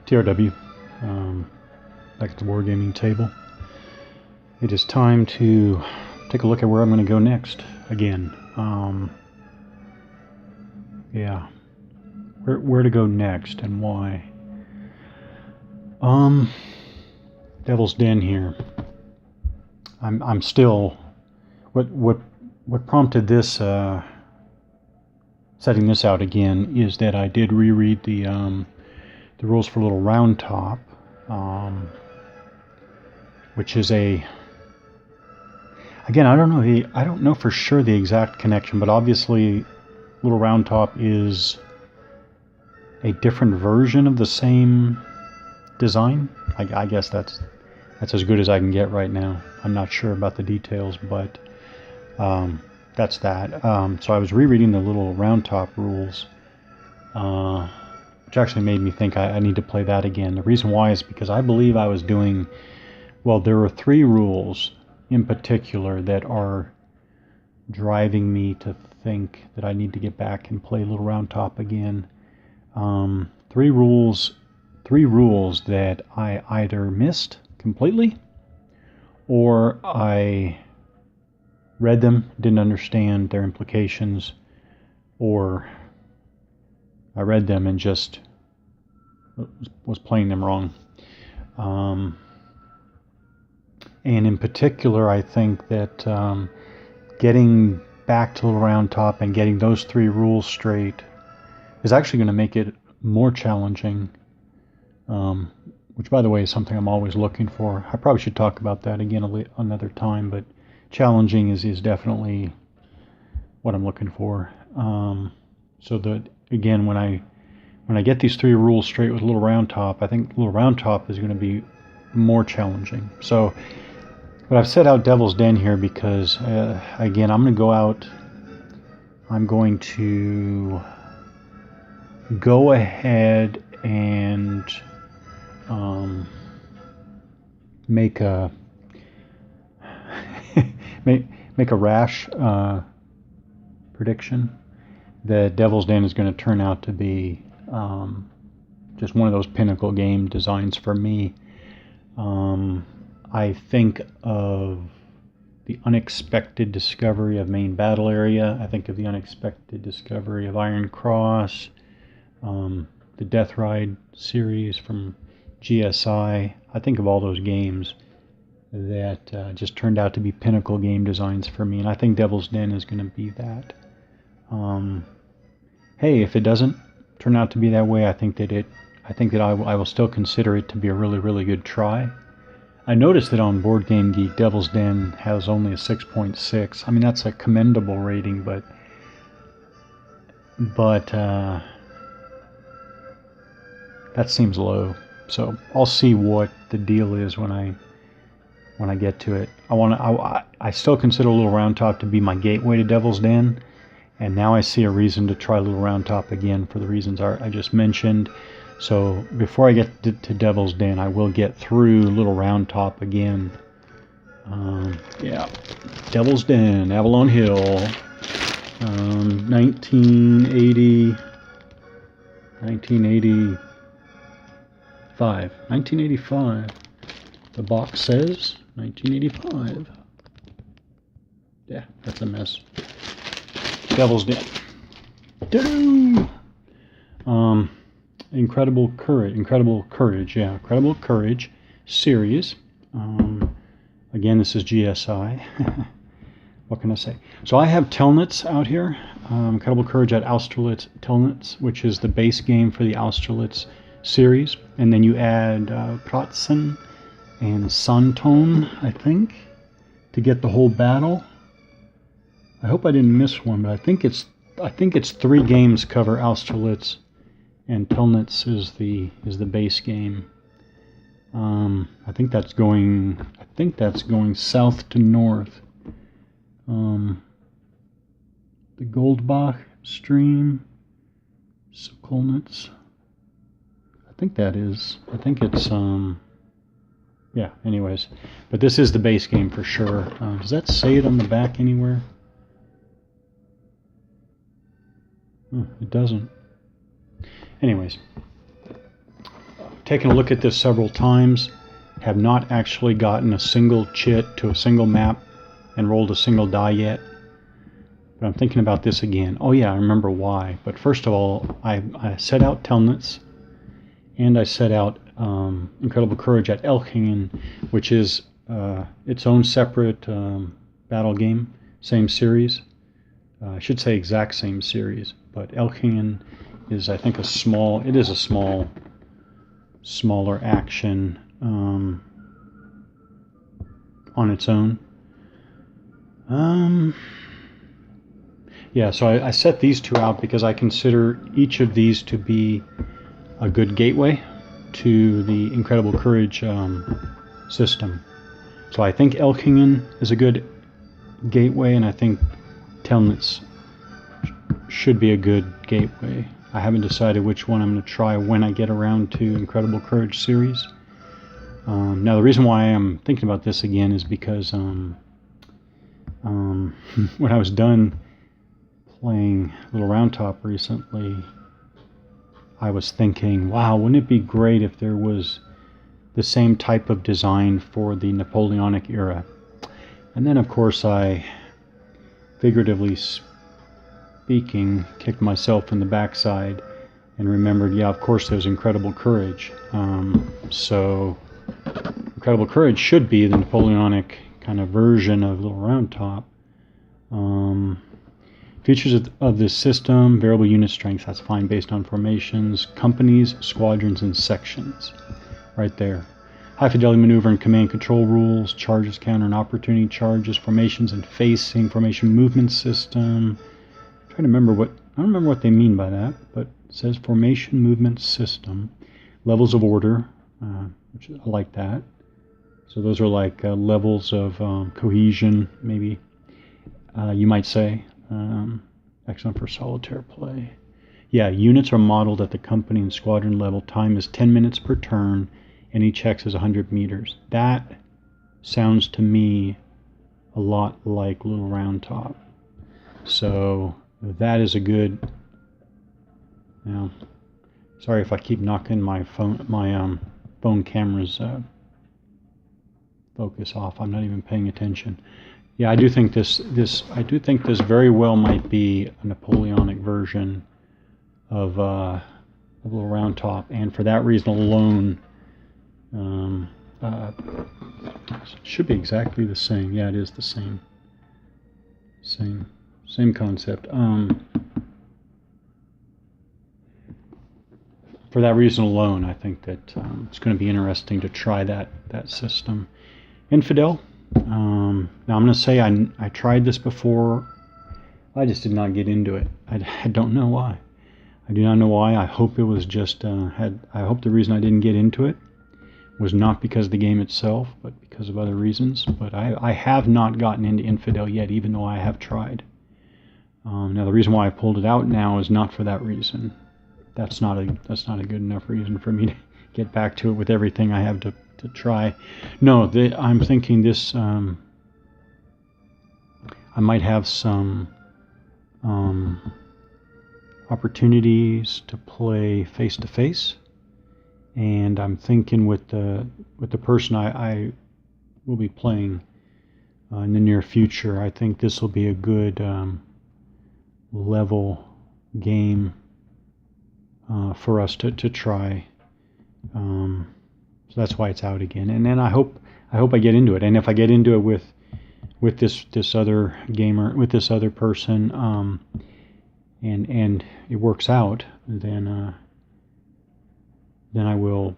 TRW, back at the Wargaming table. It is time to take a look at where I'm going to go next again. Yeah, where to go next and why. Devil's Den here. I'm still what prompted this setting this out again is that I did reread the rules for Little Round Top, which is again, I don't know for sure the exact connection, but obviously Little Round Top is a different version of the same design. I guess that's as good as I can get right now. I'm not sure about the details, but that's that. So I was rereading the Little Round Top rules, which actually made me think I need to play that again. The reason why is because I believe I was doing, well, there are 3 rules in particular that are driving me to think that I need to get back and play Little Round Top again. 3 rules that I either missed completely, or I read them, didn't understand their implications, or I read them and just was playing them wrong. And in particular, I think that getting back to Little Round Top and getting those 3 rules straight is actually going to make it more challenging, which, by the way, is something I'm always looking for. I probably should talk about that again another time, but challenging is definitely what I'm looking for. So that, again, when I get these 3 rules straight with Little Round Top, I think Little Round Top is going to be more challenging. So, but I've set out Devil's Den here because, again, I'm going to go ahead and make a make a rash prediction that Devil's Den is going to turn out to be just one of those pinnacle game designs for me. I think of the unexpected discovery of Main Battle Area. I think of the unexpected discovery of Iron Cross, the Death Ride series from GSI. I think of all those games that just turned out to be pinnacle game designs for me, and I think Devil's Den is going to be that. Hey, if it doesn't turn out to be that way, I think that I will still consider it to be a really, really good try. I noticed that on Board Game Geek, Devil's Den has only a 6.6. I mean, that's a commendable rating, but that seems low. So I'll see what the deal is when I get to it. I still consider Little Round Top to be my gateway to Devil's Den, and now I see a reason to try Little Round Top again for the reasons I just mentioned. So before I get to Devil's Den, I will get through Little Round Top again. Yeah, Devil's Den, Avalon Hill, 1985. The box says 1985. Yeah, that's a mess. Devil's Den. Incredible Courage series. Again, this is GSI. What can I say? So I have Telnitz out here. Incredible Courage at Austerlitz Telnitz, which is the base game for the Austerlitz series, and then you add Pratzen and Santon, I think, to get the whole battle. I hope I didn't miss one, but I think it's 3 games cover Austerlitz, and Telnitz is the base game. I think that's going south to north. The Goldbach stream, Sokolnitz. I think it's yeah, anyways, but this is the base game for sure. Does that say it on the back anywhere? It doesn't. Anyways, taken a look at this several times, have not actually gotten a single chit to a single map and rolled a single die yet. But I'm thinking about this again. Oh yeah, I remember why. But first of all, I set out Telnitz, and I set out Incredible Courage at Elchingen, which is its own separate battle game, same series. I should say exact same series, but Elchingen is, I think, smaller action on its own. Yeah, so I set these two out because I consider each of these to be a good gateway to the Incredible Courage system. So I think Elchingen is a good gateway, and I think Telnitz should be a good gateway. I haven't decided which one I'm going to try when I get around to Incredible Courage series. Now the reason why I'm thinking about this again is because when I was done playing Little Round Top recently, I was thinking, wow, wouldn't it be great if there was the same type of design for the Napoleonic era? And then of course I, figuratively speaking, kicked myself in the backside and remembered, yeah, of course there's Incredible Courage. So Incredible Courage should be the Napoleonic kind of version of Little Round Top. Features of this system: variable unit strength, that's fine, based on formations, companies, squadrons, and sections. Right there. High fidelity maneuver and command control rules, charges, counter and opportunity charges, formations and facing, formation movement system. I'm trying to remember I don't remember what they mean by that, but it says formation movement system. Levels of order, which I like that. So those are like levels of cohesion, maybe you might say. Excellent for solitaire play. Yeah, units are modeled at the company and squadron level. Time is 10 minutes per turn, and each hex is 100 meters. That sounds to me a lot like Little Round Top. So that is a good. Now, sorry if I keep knocking my phone camera's focus off. I'm not even paying attention. Yeah, I do think this very well might be a Napoleonic version of Little Round Top, and for that reason alone, it should be exactly the same. Yeah, it is the same concept. For that reason alone, I think that it's going to be interesting to try that system. Infidel. Now I'm going to say I tried this before. I just did not get into it. I don't know why. I do not know why. I hope it was just I hope the reason I didn't get into it was not because of the game itself, but because of other reasons. But I have not gotten into Infidel yet, even though I have tried. Now the reason why I pulled it out now is not for that reason. That's not a good enough reason for me to get back to it with everything I have to try. No, I'm thinking this. I might have some opportunities to play face to face, and I'm thinking with the person I will be playing in the near future, I think this will be a good level game for us to try. So that's why it's out again. And then I hope I get into it. And if I get into it with this other gamer, with this other person, and it works out, then I will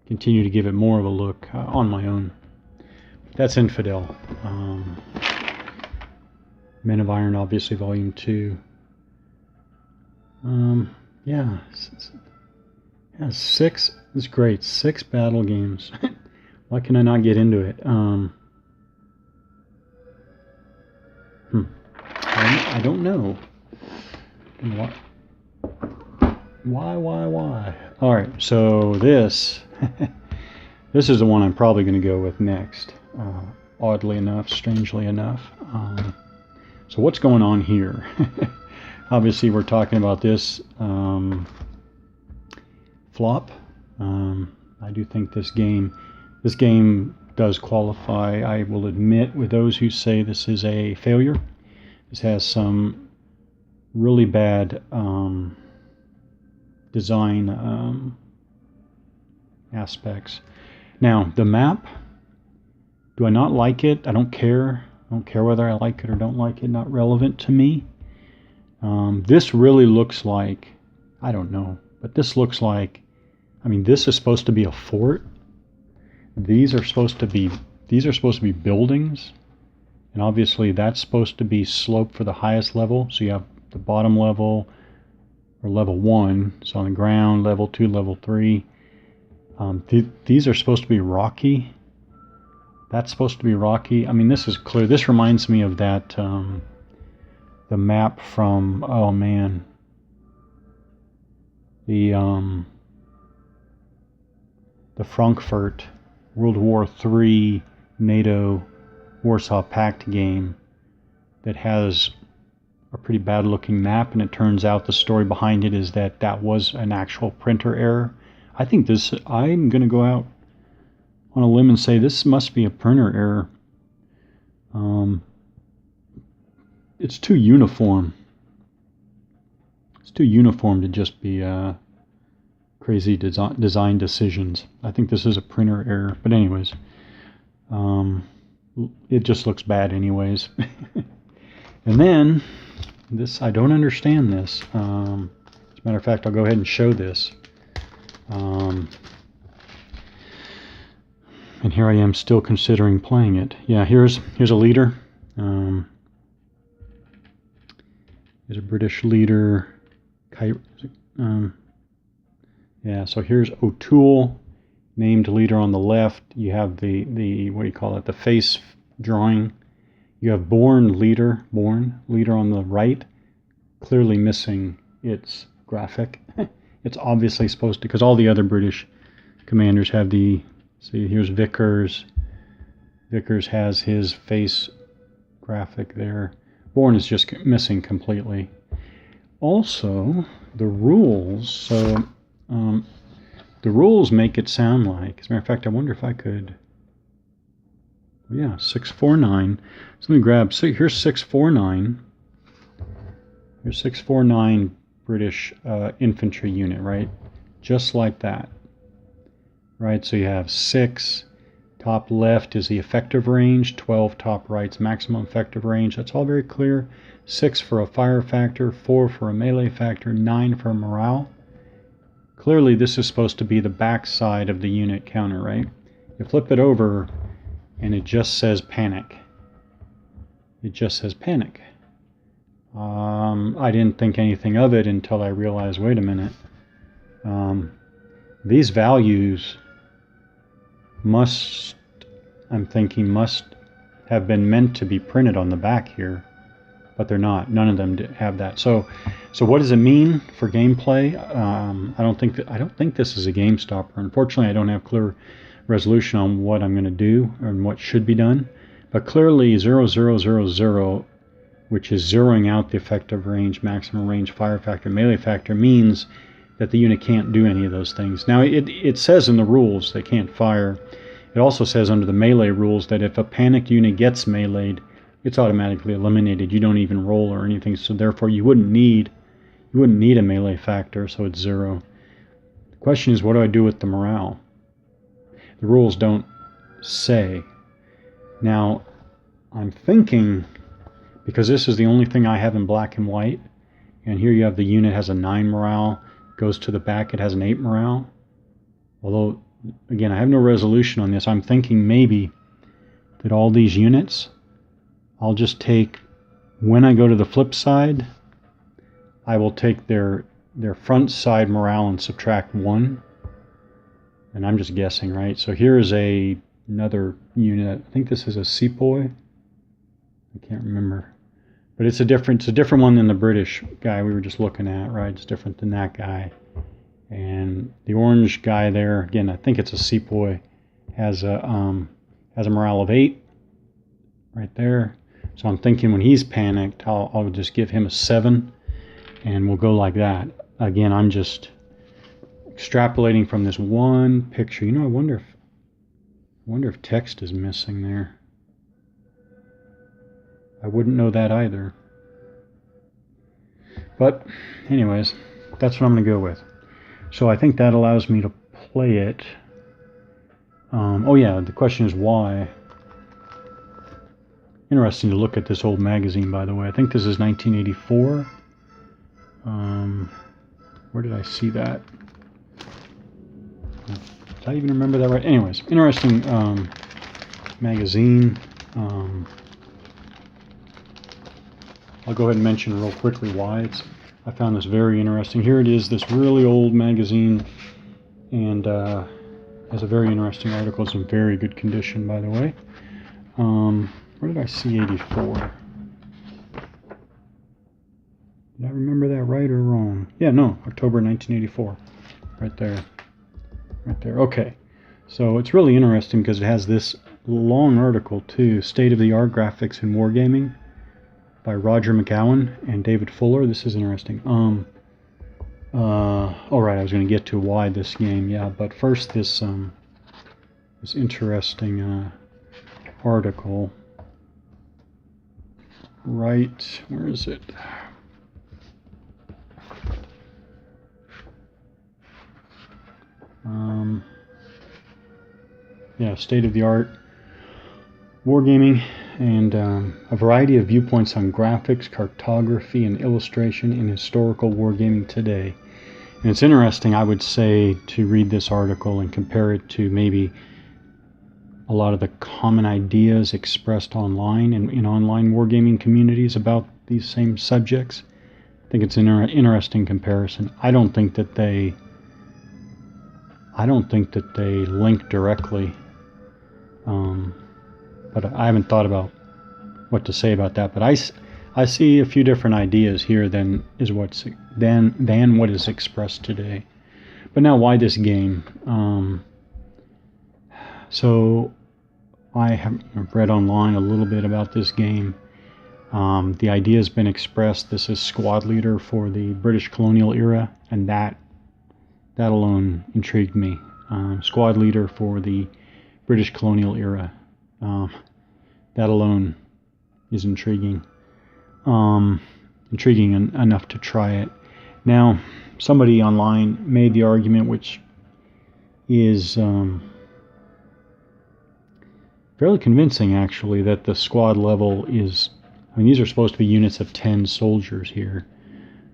continue to give it more of a look on my own. That's Infidel. Men of Iron, obviously, Volume 2. Yeah, 6 is great. 6 battle games. Why can I not get into it? I don't know. Why? All right, so this this is the one I'm probably going to go with next. Oddly enough, strangely enough. So what's going on here? Obviously, we're talking about this flop. I do think this game does qualify. I will admit, with those who say this is a failure, this has some really bad design aspects. Now, the map, do I not like it? I don't care. I don't care whether I like it or don't like it. Not relevant to me. This really looks like, I don't know, but this looks like, I mean, this is supposed to be a fort. These are supposed to be buildings, and obviously that's supposed to be sloped for the highest level. So you have the bottom level, or level 1, so on the ground, level 2, level 3. These are supposed to be rocky. That's supposed to be rocky. I mean, this is clear. This reminds me of that, the map from, oh man, the Frankfurt World War III NATO Warsaw Pact game that has a pretty bad looking map, and it turns out the story behind it is that that was an actual printer error. I think this, I'm going to go out on a limb and say this must be a printer error. It's too uniform. It's too uniform to just be crazy design decisions. I think this is a printer error. But anyways, it just looks bad anyways. And then this, I don't understand this. As a matter of fact, I'll go ahead and show this. And here I am still considering playing it. Yeah, here's a leader. Here's a British leader. Yeah, so here's O'Toole, named leader on the left. You have the what do you call it? The face drawing. You have Born leader on the right, clearly missing its graphic. It's obviously supposed to, because all the other British commanders have the, see, here's Vickers. Vickers has his face graphic there. Born is just missing completely. Also, the rules, so the rules make it sound like, as a matter of fact, I wonder if I could, yeah, 649. So let me grab, so here's 649. Here's 649 British infantry unit, right? Just like that, right? So you have 6, top left is the effective range, 12 top right's maximum effective range. That's all very clear. 6 for a fire factor, 4 for a melee factor, 9 for morale. Clearly this is supposed to be the back side of the unit counter, right? You flip it over and it just says panic. It just says panic. I didn't think anything of it until I realized, wait a minute. These values must, I'm thinking, must have been meant to be printed on the back here, but they're not. None of them have that. So what does it mean for gameplay? I don't think this is a game stopper. Unfortunately, I don't have clear resolution on what I'm going to do and what should be done. But clearly 0000, which is zeroing out the effective range, maximum range, fire factor, melee factor, means that the unit can't do any of those things. Now, it says in the rules they can't fire. It also says under the melee rules that if a panicked unit gets meleeed, it's automatically eliminated. You don't even roll or anything, so therefore you wouldn't need a melee factor, so it's 0. The question is, what do I do with the morale? The rules don't say. Now, I'm thinking, because this is the only thing I have in black and white, and here you have the unit has a 9 morale, goes to the back, it has an 8 morale. Although, again, I have no resolution on this. I'm thinking maybe that all these units, I'll just take, when I go to the flip side, I will take their front side morale and subtract 1. And I'm just guessing, right? So here is another unit. I think this is a sepoy. I can't remember. But it's a different one than the British guy we were just looking at, right? It's different than that guy. And the orange guy there, again, I think it's a sepoy, has a morale of 8 right there. So I'm thinking when he's panicked, I'll just give him a 7, and we'll go like that. Again, I'm just extrapolating from this one picture. You know, I wonder if text is missing there. I wouldn't know that either. But anyways, that's what I'm going to go with. So I think that allows me to play it. Oh yeah, the question is why. Interesting to look at this old magazine, by the way. I think this is 1984. Where did I see that? Did I even remember that right? Anyways, interesting magazine. I'll go ahead and mention real quickly why I found this very interesting. Here it is, this really old magazine, and has a very interesting article. It's in very good condition, by the way. Where did I see 84? Did I remember that right or wrong? Yeah, no, October 1984. Right there. Right there. Okay. So it's really interesting because it has this long article too, State-of-the-Art Graphics in Wargaming, by Roger McGowan and David Fuller. This is interesting. All right, I was going to get to why this game, yeah, but first this interesting article. Right, where is it? Yeah, State-of-the-Art Wargaming, and a variety of viewpoints on graphics, cartography, and illustration in historical wargaming today. And it's interesting, I would say, to read this article and compare it to maybe a lot of the common ideas expressed online and in online wargaming communities about these same subjects. I think it's an interesting comparison. I don't think that they link directly. But I haven't thought about what to say about that. But I see a few different ideas here than what is expressed today. But now, why this game? So I have read online a little bit about this game. The idea has been expressed. This is squad leader for the British colonial era, and that alone intrigued me. Squad leader for the British colonial era. That alone is intriguing. Intriguing enough to try it. Now, somebody online made the argument, which is fairly convincing actually, that the squad level is, I mean, these are supposed to be units of 10 soldiers here.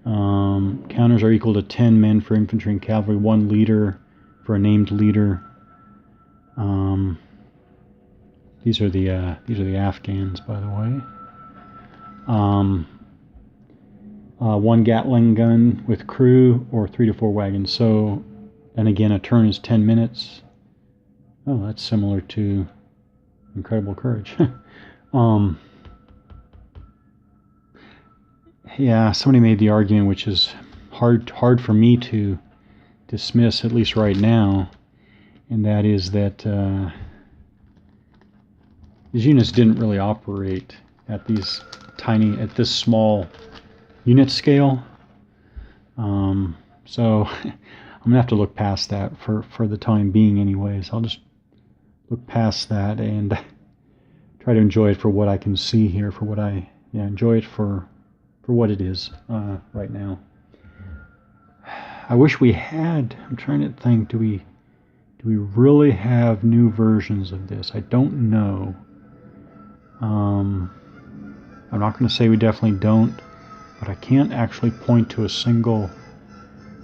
Counters are equal to 10 men for infantry and cavalry, 1 leader for a named leader. These are the Afghans, by the way. 1 Gatling gun with crew, or 3 to 4 wagons. So, and again, a turn is 10 minutes. Oh, that's similar to Incredible Courage. Yeah, somebody made the argument, which is hard for me to dismiss, at least right now, and that is that these units didn't really operate at this small unit scale. So I'm gonna have to look past that for the time being anyways. I'll just look past that and try to enjoy it for what I can see here, enjoy it for what it is right now. I wish we had, I'm trying to think, do we really have new versions of this? I don't know. I'm not going to say we definitely don't, but I can't actually point to a single,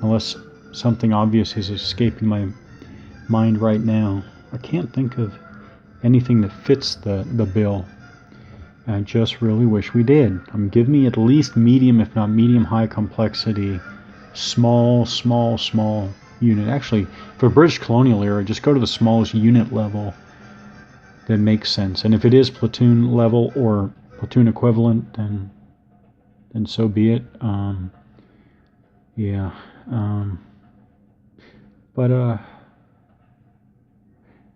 unless something obvious is escaping my mind right now. I can't think of anything that fits the bill. I just really wish we did. Give me at least medium, if not medium-high complexity, small unit. Actually, for British colonial era, just go to the smallest unit level that makes sense. And if it is platoon level or platoon equivalent, then so be it. Yeah. But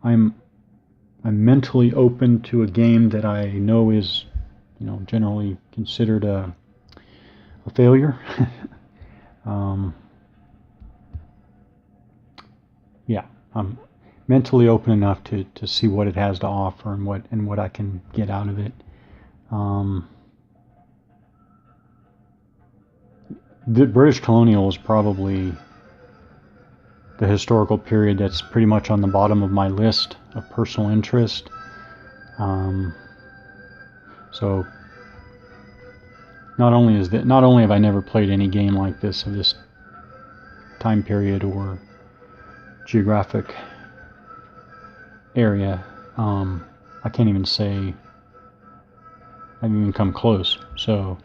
I'm mentally open to a game that I know is, generally considered a failure. yeah, I'm mentally open enough to see what it has to offer and what I can get out of it. The British colonial is probably the historical period that's pretty much on the bottom of my list of personal interest. So not only have I never played any game like this of this time period or geographic area, I can't even say I've even come close. So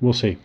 we'll see.